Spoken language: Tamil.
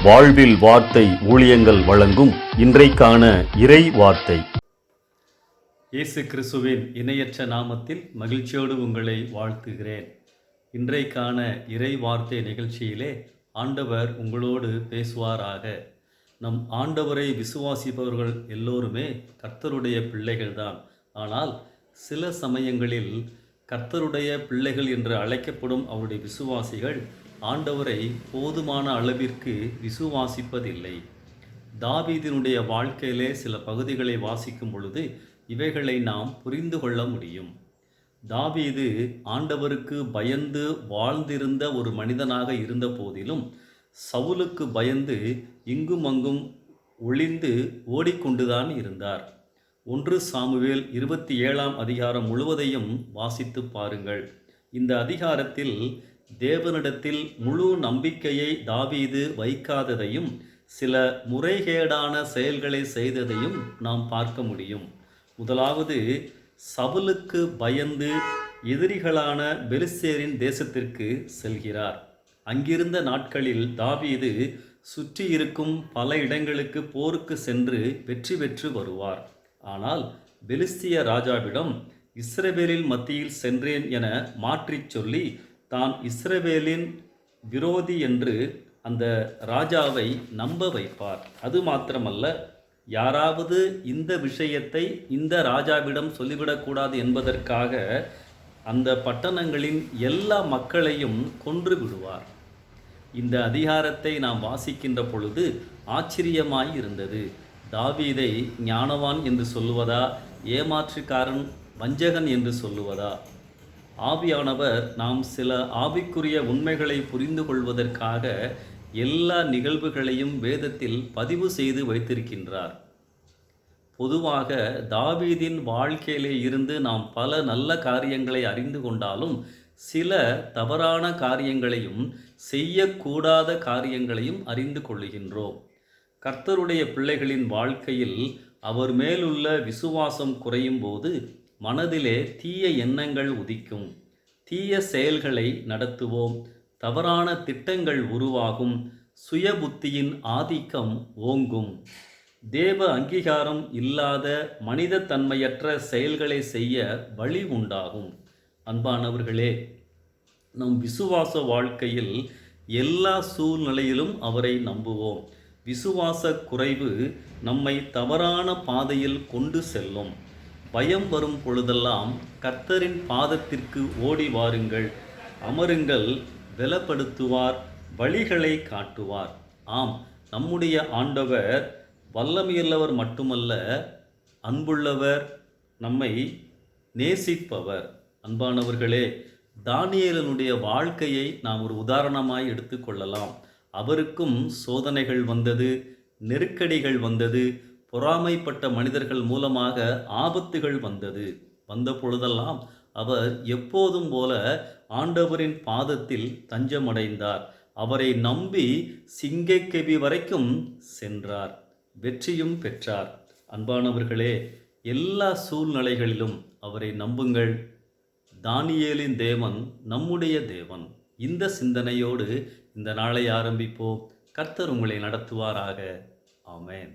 வாழ்வில் வார்த்தை ஊழியங்கள் வழங்கும் இன்றைக்கான இறை வார்த்தை. இயேசு கிறிஸ்துவின் இணையற்ற நாமத்தில் மகிழ்ச்சியோடு உங்களை வாழ்த்துகிறேன். இன்றைக்கான இறை வார்த்தை நிகழ்ச்சியிலே ஆண்டவர் உங்களோடு பேசுவாராக. நம் ஆண்டவரை விசுவாசிப்பவர்கள் எல்லோருமே கர்த்தருடைய பிள்ளைகள்தான். ஆனால் சில சமயங்களில் கர்த்தருடைய பிள்ளைகள் என்று அழைக்கப்படும் அவருடைய விசுவாசிகள் ஆண்டவரை போதுமான அளவிற்கு விசுவாசிப்பதில்லை. தாவீதினுடைய வாழ்க்கையிலே சில பகுதிகளை வாசிக்கும் பொழுது இவைகளை நாம் புரிந்து கொள்ள முடியும். தாவீது ஆண்டவருக்கு பயந்து வாழ்ந்திருந்த ஒரு மனிதனாக இருந்த போதிலும் சவுலுக்கு பயந்து இங்கும் அங்கும் ஒளிந்து ஓடிக்கொண்டுதான் இருந்தார். 1 சாமுவேல் 27ஆம் அதிகாரம் முழுவதையும் வாசித்து பாருங்கள். இந்த அதிகாரத்தில் தேவனிடத்தில் முழு நம்பிக்கையை தாவீது வைக்காததையும் சில முறைகேடான செயல்களை செய்ததையும் நாம் பார்க்க முடியும். முதலாவது, சவுலுக்கு பயந்து எதிரிகளான பெலிஸ்தேரின் தேசத்திற்கு செல்கிறார். அங்கிருந்த நாட்களில் தாவீது சுற்றி இருக்கும் பல இடங்களுக்கு போருக்கு சென்று வெற்றி பெற்று வருவார். ஆனால் பெலிஸ்திய ராஜாவிடம் இஸ்ரவேலின் மத்தியில் சென்றேன் என மாற்றிச் சொல்லி தான் இஸ்ரவேலின் விரோதி என்று அந்த ராஜாவை நம்ப வைப்பார். அது மாத்திரமல்ல, யாராவது இந்த விஷயத்தை இந்த ராஜாவிடம் சொல்லிவிடக்கூடாது என்பதற்காக அந்த பட்டணங்களின் எல்லா மக்களையும் கொன்று விடுவார். இந்த அதிகாரத்தை நாம் வாசிக்கின்ற பொழுது ஆச்சரியமாய் இருந்தது. தாவீதை ஞானவான் என்று சொல்லுவதா, ஏமாற்றுக்காரன் வஞ்சகன் என்று சொல்லுவதா? ஆவியானவர் நாம் சில ஆவிக்குரிய உண்மைகளை புரிந்து கொள்வதற்காக எல்லா நிகழ்வுகளையும் வேதத்தில் பதிவு செய்து வைத்திருக்கின்றார். பொதுவாக தாவீதின் வாழ்க்கையிலே இருந்து நாம் பல நல்ல காரியங்களை அறிந்து கொண்டாலும் சில தவறான காரியங்களையும் செய்யக்கூடாத காரியங்களையும் அறிந்து கொள்ளுகின்றோம். கர்த்தருடைய பிள்ளைகளின் வாழ்க்கையில் அவர் மேலுள்ள விசுவாசம் குறையும் போது மனதிலே தீய எண்ணங்கள் உதிக்கும், தீய செயல்களை நடத்துவோம், தவறான திட்டங்கள் உருவாகும், சுய புத்தியின் ஆதிக்கம் ஓங்கும், தேவ அங்கீகாரம் இல்லாத மனித தன்மையற்ற செயல்களை செய்ய வழி உண்டாகும். அன்பானவர்களே, நம் விசுவாச வாழ்க்கையில் எல்லா சூழ்நிலையிலும் அவரை நம்புவோம். விசுவாச குறைவு நம்மை தவறான பாதையில் கொண்டு செல்லும். பயம் வரும் பொழுதெல்லாம் கர்த்தரின் பாதத்திற்கு ஓடி வாருங்கள், அமருங்கள், பலப்படுத்துவார், வழிகளை காட்டுவார். ஆம், நம்முடைய ஆண்டவர் வல்லமையுள்ளவர் மட்டுமல்ல, அன்புள்ளவர், நம்மை நேசிப்பவர். அன்பானவர்களே, தானியேலனுடைய வாழ்க்கையை நாம் ஒரு உதாரணமாய் எடுத்துக்கொள்ளலாம். அவருக்கும் சோதனைகள் வந்தது, நெருக்கடிகள் வந்தது, பொறாமைப்பட்ட மனிதர்கள் மூலமாக ஆபத்துகள் வந்த பொழுதெல்லாம் அவர் எப்போதும் போல ஆண்டவரின் பாதத்தில் தஞ்சமடைந்தார். அவரை நம்பி சிங்கக்கெபி வரைக்கும் சென்றார், வெற்றியும் பெற்றார். அன்பானவர்களே, எல்லா சூழ்நிலைகளிலும் அவரை நம்புங்கள். தானியேலின் தேவன் நம்முடைய தேவன். இந்த சிந்தனையோடு இந்த நாளை ஆரம்பிப்போம். கர்த்தர் உங்களை நடத்துவாராக. ஆமென்.